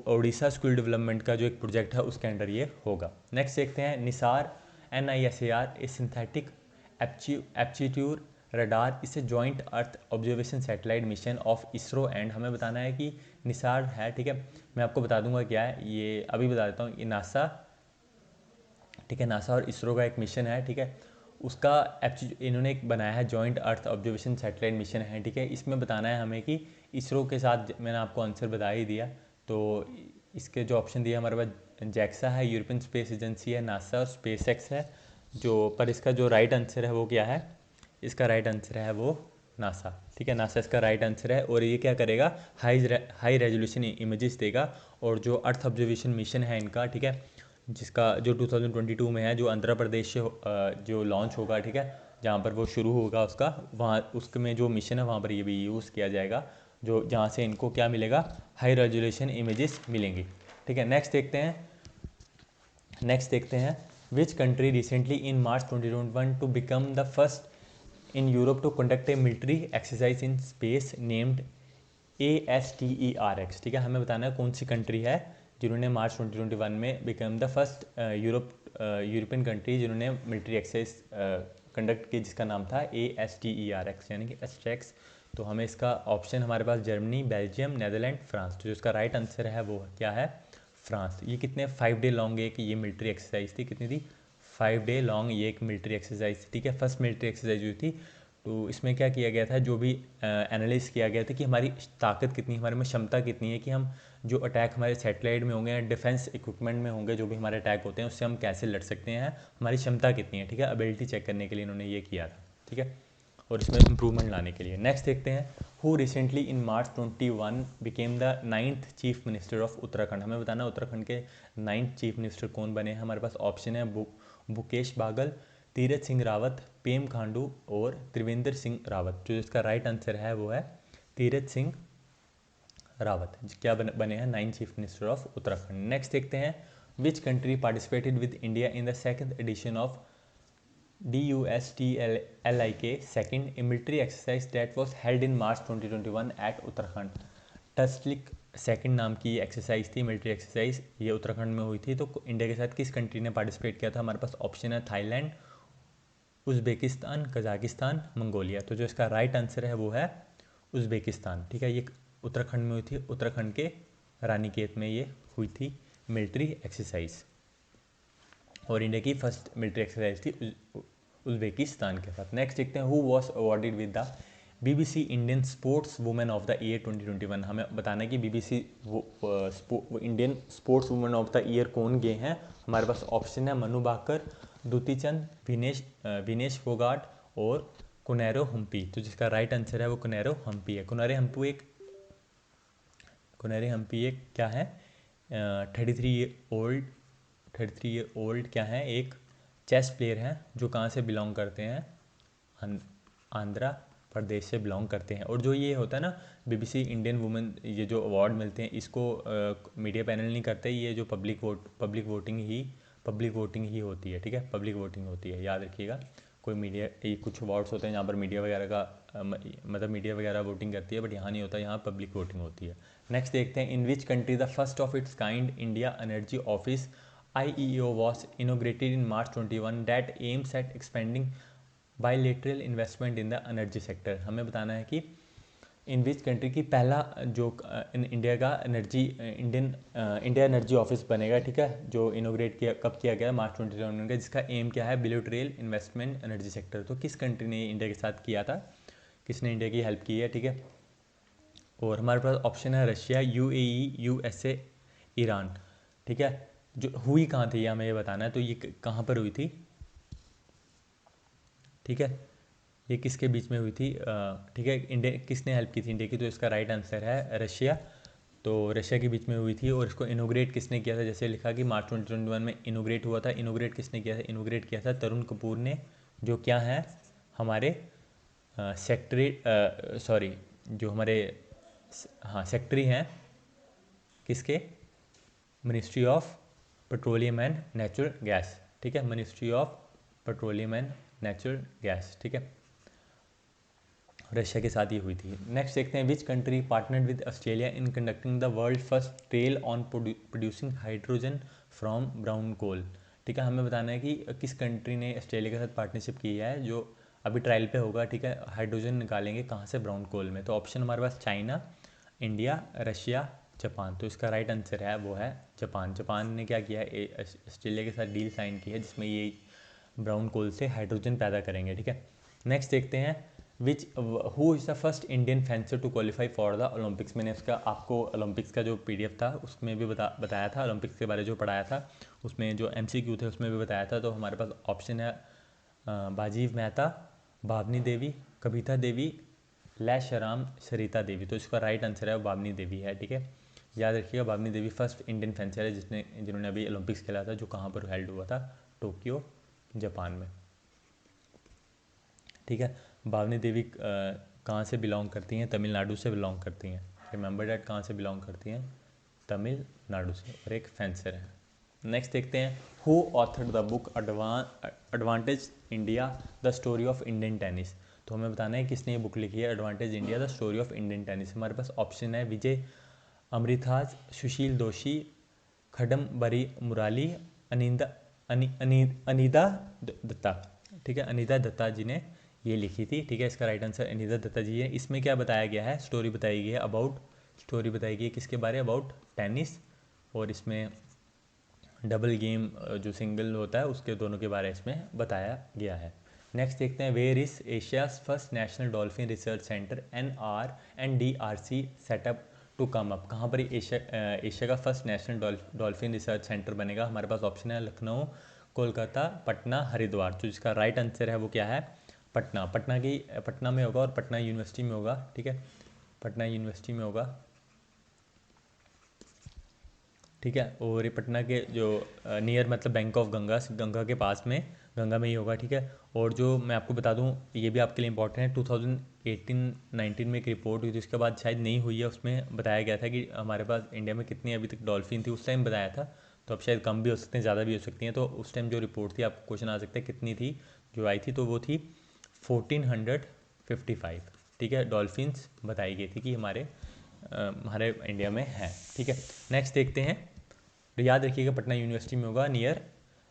उड़ीसा स्किल डेवलपमेंट का जो एक प्रोजेक्ट है उसके अंडर ये होगा। नेक्स्ट देखते हैं, निसार NISAR ए सिंथेटिक एप्टीट्यूड रडार इसे joint earth observation satellite mission of ISRO and, हमें बताना है कि निसार है, ठीक है। मैं आपको बता दूंगा क्या है ये, अभी बता देता हूँ, ये नासा, ठीक है, नासा और इसरो का एक मिशन है, ठीक है। उसका इन्होंने एक बनाया है जॉइंट अर्थ ऑब्जर्वेशन सैटेलाइट मिशन है, ठीक है। इसमें बताना है हमें कि इसरो के साथ, मैंने आपको आंसर बता ही दिया, तो इसके जो ऑप्शन दिया हमारे पास जैक्सा है, यूरोपियन स्पेस एजेंसी है, नासा और स्पेस एक्स है। जो पर इसका जो राइट आंसर है वो क्या है, इसका राइट आंसर है वो नासा, ठीक है, नासा इसका राइट आंसर है। और ये क्या करेगा, हाई रेजोल्यूशन इमेजेस देगा। और जो अर्थ ऑब्जर्वेशन मिशन है इनका, ठीक है, जिसका जो 2022 में है, जो आंध्र प्रदेश से जो लॉन्च होगा, ठीक है, जहाँ पर वो शुरू होगा उसका, वहाँ उसमें जो मिशन है वहाँ पर ये भी यूज़ किया जाएगा, जो जहाँ से इनको क्या मिलेगा, हाई रेजोल्यूशन इमेजेस मिलेंगी, ठीक है। नेक्स्ट देखते हैं, which country recently in March 2021 to become the first in Europe to conduct a military exercise in space named ASTERX, ठीक है। हमें बताना है कौन सी कंट्री है जिन्होंने मार्च 2021 में become the first European country जिन्होंने मिलिट्री एक्सरसाइज कंडक्ट की, जिसका नाम था ASTERX, यानी कि एस्ट्रेक्स। तो हमें इसका ऑप्शन हमारे पास जर्मनी, बेल्जियम, नेदरलैंड, फ्रांस। तो जो इसका राइट आंसर है वो क्या है, फ्रांस। ये कितने 5 डे लॉन्ग एक ये मिलिट्री एक्सरसाइज थी, कितनी थी, 5 डे लॉन्ग ये एक मिलिट्री एक्सरसाइज थी, ठीक है। फर्स्ट मिलिट्री एक्सरसाइज हुई थी तो इसमें क्या किया गया था, जो भी एनालाइज किया गया था कि हमारी ताकत कितनी है, हमारे में क्षमता कितनी है कि हम जो अटैक हमारे सैटेलाइट में होंगे या डिफेंस इक्विपमेंट में होंगे, जो भी हमारे अटैक होते हैं उससे हम कैसे लड़ सकते हैं, हमारी क्षमता कितनी है, ठीक है। एबिलिटी चेक करने के लिए इन्होंने ये किया था, ठीक है, और इसमें इम्प्रूवमेंट लाने के लिए। नेक्स्ट देखते हैं, who recently in March 21 became the 9th chief minister of Uttarakhand. हमें बताना उत्तराखंड के 9th चीफ मिनिस्टर कौन बने हैं। हमारे पास ऑप्शन है भूपेश बागल, तीरथ सिंह रावत, पेम खांडू और त्रिवेंद्र सिंह रावत। जो इसका राइट आंसर है वो है तीरथ सिंह रावत, क्या बने हैं 9th chief minister of Uttarakhand. Next देखते हैं, which country participated with India in the second edition of DUSTLIK second military exercise that was held in March 2021 at Uttarakhand. टस्लिक सेकंड नाम की एक्सरसाइज थी, मिलिट्री एक्सरसाइज, ये उत्तराखंड में हुई थी। तो इंडिया के साथ किस कंट्री ने पार्टिसिपेट किया था। हमारे पास ऑप्शन है थाईलैंड, उज़्बेकिस्तान, कजाकिस्तान, मंगोलिया। तो जो इसका राइट आंसर है वो है उज़्बेकिस्तान, ठीक है। ये उत्तराखंड में हुई थी, उत्तराखंड के रानीखेत में ये हुई थी मिलिट्री एक्सरसाइज, और इंडिया की फर्स्ट मिलिट्री एक्सरसाइज थी उज़्बेकिस्तान के साथ। नेक्स्ट देखते हैं, who was awarded with the BBC Indian sports women of the year 2021। हमें बताना है कि BBC Indian sports women of the year कौन गए हैं। हमारे पास ऑप्शन है मनु भाकर, दुती चंद, विनेश फोगाट और कुनेरो हम्पी। तो जिसका राइट आंसर है वो कुनेरो हम्पी है। कुनेरो हम्पी एक क्या है, 33 ईयर ओल्ड क्या है, एक चेस प्लेयर हैं जो कहाँ से बिलोंग करते हैं, आंध्र प्रदेश से बिलोंग करते हैं। और जो ये होता है ना BBC इंडियन वुमेन, ये जो अवार्ड मिलते हैं इसको मीडिया पैनल नहीं करते, ये जो पब्लिक वोटिंग ही होती है, ठीक है, पब्लिक वोटिंग होती है, याद रखिएगा। कोई मीडिया, कुछ अवार्ड्स होते हैं जहाँ पर मीडिया वगैरह का मतलब मीडिया वगैरह वोटिंग करती है, बट यहाँ नहीं होता, यहाँ पब्लिक वोटिंग होती है। नेक्स्ट देखते हैं, in which country the first of its kind India energy office IEO was inaugurated in March 21 that aims at expanding bilateral investment in the energy sector। हमें बताना है कि इन विच कंट्री की पहला जो इंडिया का इंडिया एनर्जी ऑफिस बनेगा, ठीक है, जो इनोग्रेट कब किया गया, मार्च 2021 का, जिसका एम क्या है, बिलेटरल इन्वेस्टमेंट एनर्जी सेक्टर। तो किस कंट्री ने इंडिया के साथ किया था, किसने इंडिया की हेल्प की है, ठीक है। और हमारे पास ऑप्शन है रशिया, UAE, USA, ईरान, ठीक है। जो हुई कहाँ थी हमें ये बताना है, तो ये कहाँ पर हुई थी, ठीक है, ये किसके बीच में हुई थी, ठीक है, इंडिया किसने हेल्प की थी इंडिया की। तो इसका राइट आंसर है रशिया। तो रशिया के बीच में हुई थी, और इसको इनोग्रेट किसने किया था, जैसे लिखा कि मार्च 2021 में इनोग्रेट हुआ था। इनोग्रेट किसने किया था, इनोग्रेट किया था तरुण कपूर ने, जो क्या है हमारे जो हमारे सेक्रेटरी हैं किसके, ministry of petroleum and natural gas, ठीक है, ministry of petroleum and natural gas, ठीक है, रशिया के साथ ही हुई थी। नेक्स्ट देखते हैं, which country partnered with Australia in conducting the world first trail on producing hydrogen from brown coal. ठीक है, हमें बताना है कि किस कंट्री ने ऑस्ट्रेलिया के साथ पार्टनरशिप की है, जो अभी ट्रायल पे होगा, ठीक है, हाइड्रोजन निकालेंगे कहाँ से, ब्राउन कोल में। तो ऑप्शन हमारे पास चाइना, इंडिया, रशिया, जापान। तो इसका राइट आंसर है वो है जापान। जापान ने क्या किया है, ऑस्ट्रेलिया के साथ डील साइन की है जिसमें ये ब्राउन कोल से हाइड्रोजन पैदा करेंगे, ठीक है। नेक्स्ट देखते हैं, who is the first Indian fencer to qualify for the Olympics. मैंने इसका आपको ओलंपिक्स का जो PDF था उसमें भी बताया था, ओलंपिक्स के बारे जो पढ़ाया था उसमें जो MCQ थे उसमें भी बताया था। तो हमारे पास ऑप्शन है बाजीव मेहता, भावनी देवी, कविता देवी, लैशराम, सरिता देवी। तो इसका राइट आंसर है भावनी देवी है, ठीक है, याद रखिएगा। भावनी देवी फर्स्ट इंडियन फेंसर है जिन्होंने अभी ओलंपिक्स खेला था, जो कहाँ पर हेल्ड हुआ था, टोक्यो, जापान में, ठीक है। भावनी देवी कहाँ से बिलोंग करती हैं, तमिलनाडु से बिलोंग करती हैं, रिमेंबर डैट, कहाँ से बिलोंग करती हैं, तमिलनाडु से, और एक फेंसर है। नेक्स्ट देखते हैं, who authored the book advantage India the story of Indian tennis. तो हमें बताना है किसने ये बुक लिखी है, advantage India the story of Indian tennis. हमारे पास ऑप्शन है विजय अमृताज, सुशील दोषी, खडमबरी मुराली, अनिदा दत्ता, ठीक है, अनिदा दत्ता जी ने ये लिखी थी, ठीक है। इसका राइट आंसर अनिदा दत्ता जी है। इसमें क्या बताया गया है, स्टोरी बताई गई है स्टोरी बताई गई है किसके बारे, अबाउट टेनिस, और इसमें डबल गेम जो सिंगल होता है उसके दोनों के बारे में इसमें बताया गया है। नेक्स्ट देखते हैं, where is Asia's first national dolphin research centre NRC set up to come up. कहाँ पर एशिया का first national dolphin research centre बनेगा? हमारे पास ऑप्शन है लखनऊ, कोलकाता, पटना, हरिद्वार। तो जिसका राइट आंसर है वो क्या है? पटना। पटना में होगा और पटना यूनिवर्सिटी में होगा, ठीक है, पटना यूनिवर्सिटी में होगा, ठीक है। और ये पटना के जो नियर मतलब बैंक ऑफ गंगा, गंगा के पास में, गंगा में ही होगा, ठीक है। और जो मैं आपको बता दूं, ये भी आपके लिए इंपॉर्टेंट है, 2018-19 में एक रिपोर्ट हुई थी, उसके बाद शायद नहीं हुई है, उसमें बताया गया था कि हमारे पास इंडिया में कितनी अभी तक डॉल्फिन थी, उस टाइम बताया था। तो अब शायद कम भी हो सकते हैं, ज़्यादा भी हो सकती हैं। तो उस टाइम जो रिपोर्ट थी, आपको क्वेश्चन आ सकता है कितनी थी जो आई थी, तो वो थी 1455, ठीक है, डॉल्फिन्स बताई गई थी कि हमारे इंडिया में है, ठीक है। नेक्स्ट देखते हैं, तो याद रखिएगा पटना यूनिवर्सिटी में होगा, near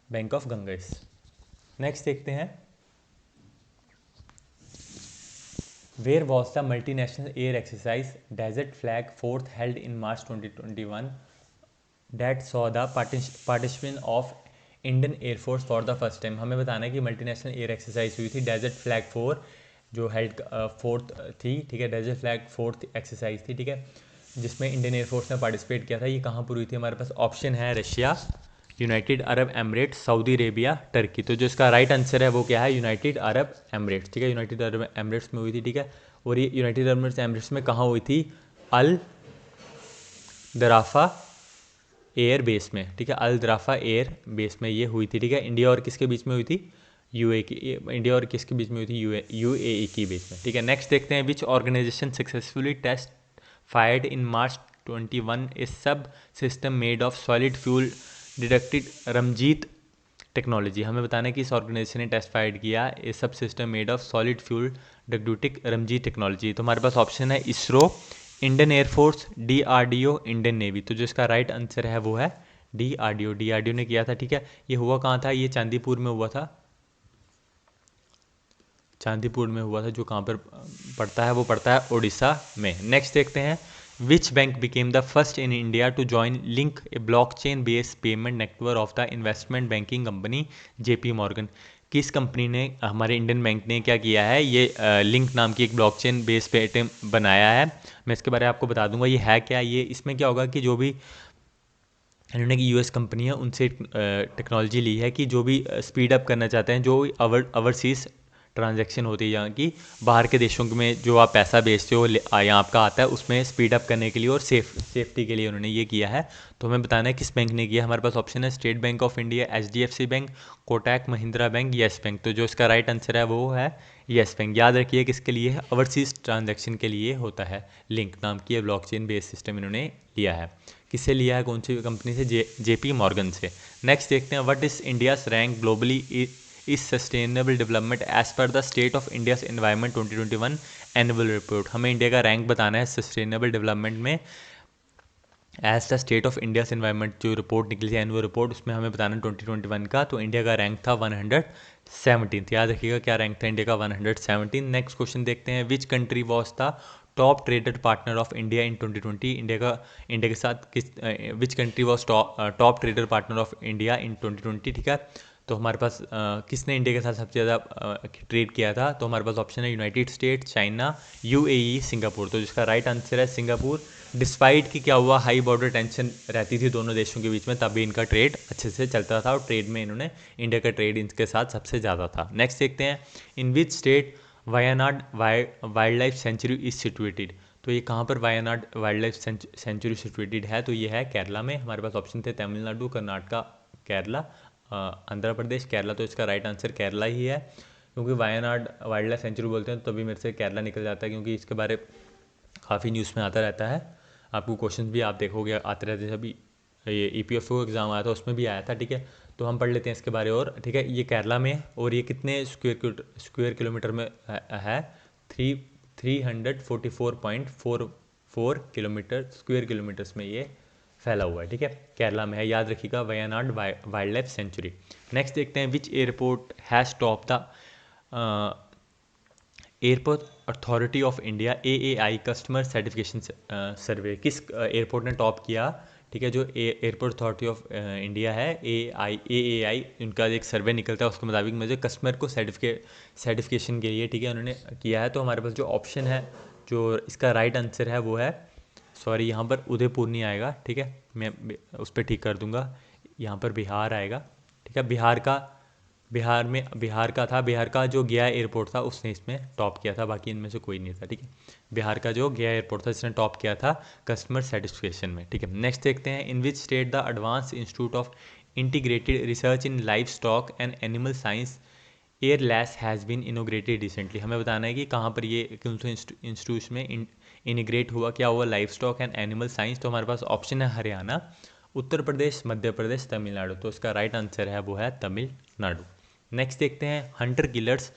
bank of Ganges. Next देखते हैं, where was the multinational air exercise desert flag fourth held in March 2021 that saw the participation of Indian Air Force for the first time. हमें बताना है कि मल्टीनेशनल एयर एक्सरसाइज हुई थी डेजर्ट फ्लैग 4 जो held fourth थी, ठीक है, डेजर्ट फ्लैग फोर्थ एक्सरसाइज थी, ठीक है, जिसमें इंडियन एयरफोर्स ने पार्टिसिपेट किया था। ये कहाँ पर हुई थी? हमारे पास ऑप्शन है Russia, United Arab Emirates, Saudi Arabia, Turkey. तो जो इसका राइट आंसर है वो क्या है? यूनाइटेड अरब एमिरेट्स, ठीक है, यूनाइटेड अरब एमिरेट्स में हुई थी, ठीक है। और ये यूनाइटेड अरब एमिरेट्स में कहाँ हुई थी? अल दराफा एयर बेस में, ठीक है, अल दराफा एयर बेस में ये हुई थी, ठीक है। इंडिया और किसके बीच में हुई थी? यूए की। इंडिया और किसके बीच में हुई थी? यूएई की बीच में, ठीक है। नेक्स्ट देखते हैं, which organisation successfully test fired in March 21 a sub system made of solid fuel ducted ramjet technology. हमें बताना है कि इस ऑर्गेनाइजेशन ने टेस्ट फाइड किया a sub system made of solid fuel ducted ramjet technology. तो हमारे पास ऑप्शन है ISRO, Indian air force, DRDO, Indian navy. तो जो इसका राइट आंसर है वो है डीआरडीओ। डीआरडीओ ने किया था, ठीक है। ये हुआ कहाँ था? ये चांदीपुर में हुआ था, चांदीपुर में हुआ था, जो कहाँ पर पड़ता है? वो पड़ता है उड़ीसा में। नेक्स्ट देखते हैं, which bank became the first in India to join link a blockchain based payment network of the investment banking company JP Morgan. किस कंपनी ने, हमारे इंडियन बैंक ने क्या किया है? ये लिंक नाम की एक ब्लॉकचेन बेस्ड पेटीएम बनाया है। मैं इसके बारे में आपको बता दूंगा ये है क्या। ये इसमें क्या होगा कि जो भी इन्होंने की यूएस कंपनी है उनसे टेक्नोलॉजी ली है कि जो भी स्पीड अप करना चाहते हैं, जो ओवरसीज ट्रांजैक्शन होती है यहाँ की, बाहर के देशों में जो आप पैसा भेजते हो यहाँ आपका आता है, उसमें स्पीड अप करने के लिए और सेफ्टी के लिए उन्होंने ये किया है। तो हमें बताना है किस बैंक ने किया। हमारे पास ऑप्शन है state bank of India, HDFC bank, Kotak Mahindra bank, yes bank. तो जो इसका राइट आंसर है वो है येस बैंक। याद रखिए किसके लिए है? ओवरसीज ट्रांजैक्शन के लिए होता है। लिंक नाम की ब्लॉकचेन बेस्ड सिस्टम इन्होंने लिया है। किससे लिया है? कौन सी कंपनी से? जेपी मॉर्गन से। नेक्स्ट देखते हैं, what is India's rank globally is sustainable development as per the state of India's environment 2021 annual report. हमें इंडिया का रैंक बताना है सस्टेनेबल डेवलपमेंट में as the state of India environment. जो रिपोर्ट निकली थी एनुअल रिपोर्ट, उसमें हमें बताना 2021 का। तो इंडिया का रैंक था 117। याद रखिएगा क्या रैंक था इंडिया का? 117। नेक्स्ट क्वेश्चन देखते हैं, which country was the top traded partner of India in 2020। India के साथ किस, which country was top trader partner of India in 2020, ठीक है। तो हमारे पास किसने इंडिया के साथ सबसे ज़्यादा ट्रेड किया था? तो हमारे पास ऑप्शन है United state, China, UAE, Singapore. तो जिसका राइट आंसर है सिंगापुर। डिस्पाइट कि क्या हुआ, हाई बॉर्डर टेंशन रहती थी दोनों देशों के बीच में, तभी इनका ट्रेड अच्छे से चलता था और ट्रेड में इन्होंने, इंडिया का ट्रेड इनके साथ सबसे ज़्यादा था। नेक्स्ट देखते हैं, in which state Wayanad wildlife sanctuary is situated. तो ये कहाँ पर Wayanad wildlife sanctuary situated है? तो ये है केरला में। हमारे पास ऑप्शन थे तमिलनाडु, कर्नाटका, केरला, आंध्र प्रदेश, केरला। तो इसका राइट आंसर केरला ही है, क्योंकि वायनाड वाइल्ड लाइफ सेंचुरी बोलते हैं तो तभी मेरे से केरला निकल जाता है, क्योंकि इसके बारे काफ़ी न्यूज़ में आता रहता है। आपको क्वेश्चन भी आप देखोगे आते रहते हैं। अभी ये EPFO एग्ज़ाम आया था, उसमें भी आया था, ठीक है। तो हम पढ़ लेते हैं इसके बारे और, ठीक है। ये केरला में, और ये कितने स्क्वायर किलोमीटर में है? 344.44 किलोमीटर स्क्वायर किलोमीटर्स में ये फैला हुआ है, ठीक है। केरला में है, याद रखिएगा, Wayanad wildlife sanctuary. Next देखते हैं, which airport has top the airport authority of India AAI customer certification survey. किस एयरपोर्ट ने टॉप किया ठीक है, जो एयरपोर्ट अथॉरिटी ऑफ इंडिया है, AAI, उनका एक सर्वे निकलता है, उसके मुताबिक मुझे कस्टमर को सर्टिफिकेशन के लिए, ठीक है, उन्होंने किया है। तो हमारे पास जो ऑप्शन है, जो इसका राइट आंसर है वो है, सॉरी यहाँ पर उदयपुर नहीं आएगा, ठीक है, मैं उस पर ठीक कर दूंगा, यहाँ पर बिहार आएगा, ठीक है। बिहार का था, बिहार का जो गया एयरपोर्ट था उसने इसमें टॉप किया था, बाकी इनमें से कोई नहीं था, ठीक है। बिहार का जो गया एयरपोर्ट था इसने टॉप किया था कस्टमर सेटिस्फेक्शन में, ठीक है। नेक्स्ट देखते हैं, in which state the advance institute of integrated research in life stock and animal science एयरलैस हैज़ बीन इनोग्रेटेड रिसेंटली। हमें बताना है कि कहाँ पर ये कौन से इंस्टीट्यूट में इनिग्रेट हुआ, क्या हुआ, life stock and animal science. तो हमारे पास ऑप्शन है हरियाणा, उत्तर प्रदेश, मध्य प्रदेश, तमिलनाडु। तो इसका राइट आंसर है वो है तमिलनाडु। नेक्स्ट देखते हैं, hunter killers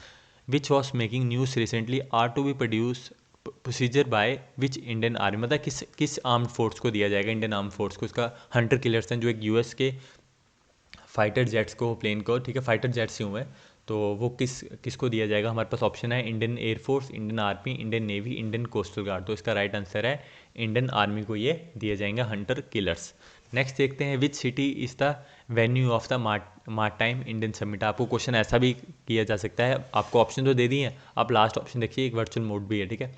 which was making news recently are to be produce procedure by which Indian army. मतलब किस आर्म्ड फोर्स को दिया जाएगा, इंडियन आर्म फोर्स को। इसका हंटर किलर्स हैं, जो एक यूएस के फाइटर जेट्स को, प्लेन को, ठीक है, फाइटर जेट्स ही हुए हैं, तो वो किसको दिया जाएगा। हमारे पास ऑप्शन है Indian air force, Indian army, Indian navy, Indian coastal guard. तो इसका राइट आंसर है इंडियन आर्मी को ये दिए जाएंगे हंटर किलर्स। नेक्स्ट देखते हैं, which city is the venue of the maritime Indian summit. आपको क्वेश्चन ऐसा भी किया जा सकता है, आपको ऑप्शन तो दे दिए हैं, आप लास्ट ऑप्शन देखिए, एक वर्चुअल मोड भी है, ठीक है।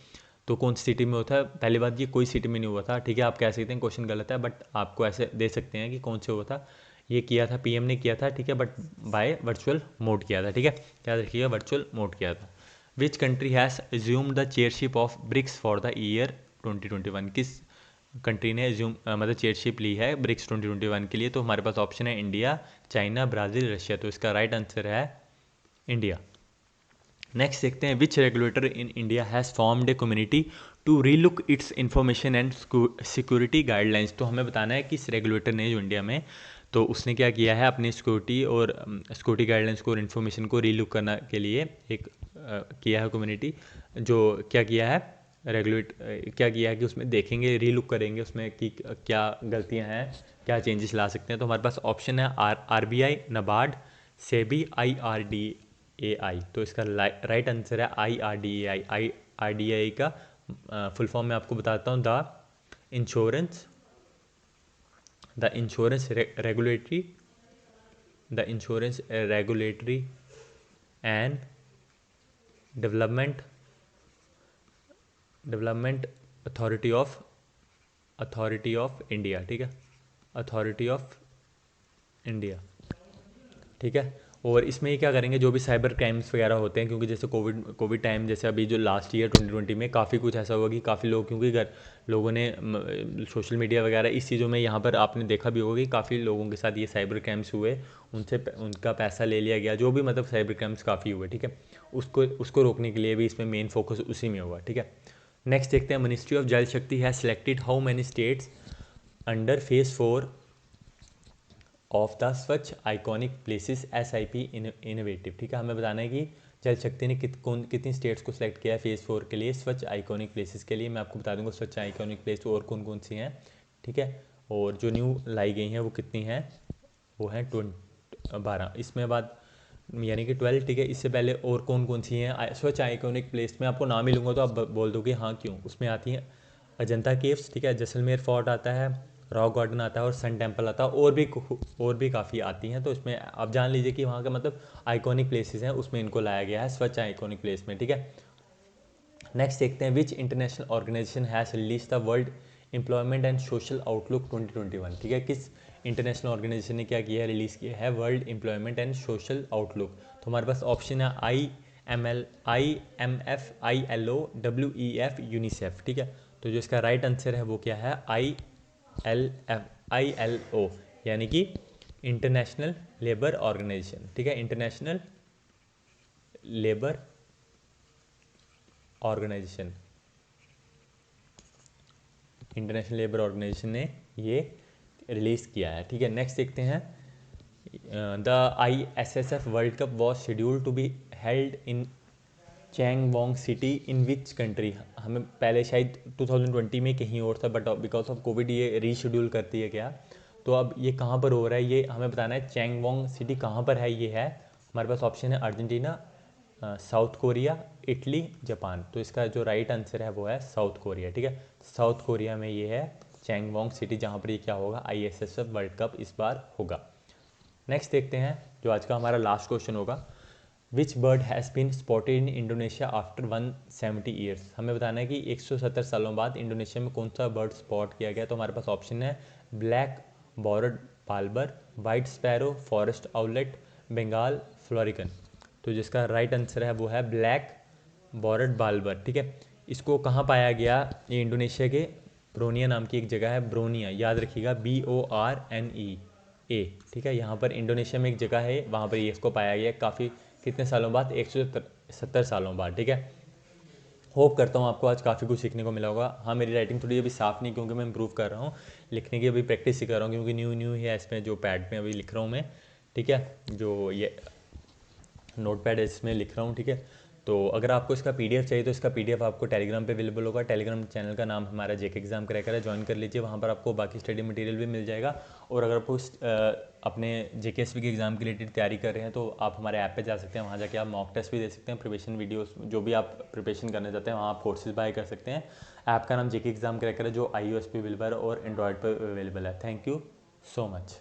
तो कौन सी सिटी में होता है, पहली बात ये कोई सिटी में नहीं हुआ था, ठीक है। आप कह सकते हैं क्वेश्चन गलत है, बट आपको ऐसे दे सकते हैं कि कौन से हुआ था। ये किया था पीएम ने किया था, ठीक है, बट बाय वर्चुअल मोड किया था, ठीक है, याद रखिएगा, वर्चुअल मोड किया था। Which country has assumed the chairship of BRICS for the year 2021। किस कंट्री ने मतलब चेयरशिप ली है ब्रिक्स 2021 के लिए। तो हमारे पास ऑप्शन है इंडिया, चाइना, ब्राज़ील, रशिया। तो इसका राइट आंसर है इंडिया। नेक्स्ट देखते हैं, which regulator in India has formed a community to relook its information and security guidelines. तो हमें बताना है कि इस रेगुलेटर ने जो इंडिया में, तो उसने क्या किया है, अपनी सिक्योरिटी और सिक्योरिटी गाइडलाइंस को और इन्फॉर्मेशन को रीलुक करने के लिए एक किया है कम्युनिटी, जो क्या किया है, रेगुलेट क्या किया है कि उसमें देखेंगे, रीलुक करेंगे उसमें कि क्या गलतियां हैं, क्या चेंजेस ला सकते हैं। तो हमारे पास ऑप्शन है RBI, नबार्ड, सेबी, IRDAI। तो इसका राइट आंसर है IRDAI। IRDAI का फुल फॉर्म मैं आपको बताता हूँ, insurance regulatory the insurance regulatory and development authority of India, ठीक है, अथॉरिटी ऑफ इंडिया, ठीक है। और इसमें ये क्या करेंगे, जो भी साइबर क्राइम्स वगैरह होते हैं, क्योंकि जैसे कोविड टाइम, जैसे अभी जो लास्ट ईयर 2020 में काफ़ी कुछ ऐसा हुआ कि काफ़ी लोग, क्योंकि लोगों ने सोशल मीडिया वगैरह इस चीज़ों में, यहाँ पर आपने देखा भी होगा कि काफ़ी लोगों के साथ ये साइबर क्राइम्स हुए, उनसे उनका पैसा ले लिया गया, जो भी मतलब साइबर क्राइम्स काफ़ी हुए, ठीक है। उसको रोकने के लिए भी इसमें मेन फोकस उसी में हुआ, ठीक है। नेक्स्ट देखते हैं, मिनिस्ट्री ऑफ जल शक्ति has selected how many states under phase 4 of the स्वच्छ आइकॉनिक प्लेसेस SIP इनोवेटिव, ठीक है। हमें बताना है कि जल शक्ति ने कितनी स्टेट्स को सिलेक्ट किया है फेज़ 4 के लिए स्वच्छ आइकॉनिक प्लेसेस के लिए। मैं आपको बता दूंगा स्वच्छ आइकॉनिक प्लेस और कौन कौन सी हैं, ठीक है, और जो न्यू लाई गई हैं वो कितनी हैं, वो हैं 12, इसमें बाद यानी कि 12, ठीक है। इससे पहले और कौन कौन सी हैं स्वच्छ आइकॉनिक प्लेस में, आपको नाम ही लूँगा तो आप बोल दोगे हाँ क्यों। उसमें आती हैं अजंता केव्स, ठीक है, जैसलमेर फोर्ट आता है, रॉक गार्डन आता है और सन टेम्पल आता है, और भी काफ़ी आती हैं। तो इसमें आप जान लीजिए कि वहाँ का मतलब आइकॉनिक प्लेसेस हैं, उसमें इनको लाया गया है स्वच्छ आइकॉनिक प्लेस में, ठीक है। नेक्स्ट देखते हैं, which international organisation has release the world employment and social outlook 2021, ठीक है। किस इंटरनेशनल ऑर्गेनाइजेशन ने क्या किया है, रिलीज़ किया है world employment and social outlook. तो हमारे पास ऑप्शन है IMF, ILO, WEF, यूनिसेफ, ठीक है। तो जो इसका राइट आंसर है वो क्या है, ILO, यानी कि इंटरनेशनल लेबर ऑर्गेनाइजेशन, ठीक है, international labour organisation, international labour organisation ने ये रिलीज़ किया है, ठीक है। नेक्स्ट देखते हैं, the ISSF world cup was scheduled to be held in Changwon city in which country. हमें पहले शायद 2020 में कहीं और था, बट बिकॉज ऑफ कोविड ये रीशेड्यूल करती है क्या। तो अब ये कहाँ पर हो रहा है, ये हमें बताना है। चैंगवोंग सिटी कहाँ पर है, ये है हमारे पास ऑप्शन है Argentina, south Korea, Italy, Japan. तो इसका जो राइट आंसर है वो है साउथ कोरिया, ठीक है। साउथ कोरिया में ये है चैंगवोंग सिटी, जहाँ पर ये क्या होगा, ISSF वर्ल्ड कप इस बार होगा। नेक्स्ट देखते हैं जो आज का हमारा लास्ट क्वेश्चन होगा, which bird has been spotted in Indonesia after 170 years. हमें बताना है कि 170 सालों बाद इंडोनेशिया में कौन सा बर्ड स्पॉट किया गया। तो हमारे पास ऑप्शन है black bordered babbler, white sparrow, forest owlet, Bengal florican. तो जिसका राइट आंसर है वो है ब्लैक बॉर्डर्ड बाल्बर। ठीक है, इसको कहाँ पाया गया, ये इंडोनेशिया के ब्रोनिया नाम की एक जगह है, ब्रोनिया, याद रखिएगा BORNEA। ठीक है, यहाँ पर इंडोनेशिया में एक जगह है, वहाँ पर ये इसको पाया गया काफ़ी कितने सालों बाद, 170 सालों बाद। ठीक है, होप करता हूँ आपको आज काफ़ी कुछ सीखने को मिला होगा। हाँ, मेरी राइटिंग थोड़ी अभी साफ़ नहीं क्योंकि मैं इंप्रूव कर रहा हूँ, लिखने की अभी प्रैक्टिस ही कर रहा हूँ क्योंकि न्यू है इसमें, जो पैड में अभी लिख रहा हूँ मैं। ठीक है, जो ये नोट पैड है इसमें लिख रहा हूँ। ठीक है, तो अगर आपको इसका PDF चाहिए तो इसका PDF आपको टेलीग्राम पे अवेलेबल होगा। टेलीग्राम चैनल का नाम हमारा JK एग्जाम क्रैकर है, ज्वाइन कर लीजिए, वहाँ पर आपको बाकी स्टडी मटेरियल भी मिल जाएगा। और अगर आपको अपने JKSP के एग्ज़ाम के रिलेटेड तैयारी कर रहे हैं तो आप हमारे ऐप पे जा सकते हैं, वहाँ जाके आप मॉक टेस्ट भी दे सकते हैं, प्रिपरेशन वीडियोस जो भी आप प्रिपरेशन करना चाहते हैं वहाँ आप कोर्सेज बाय कर सकते हैं। ऐप का नाम JK एग्जाम क्रैकर है, जो iOS पे अवेलेबल है और एंड्रॉयड पर अवेलेबल है। Thank you so much.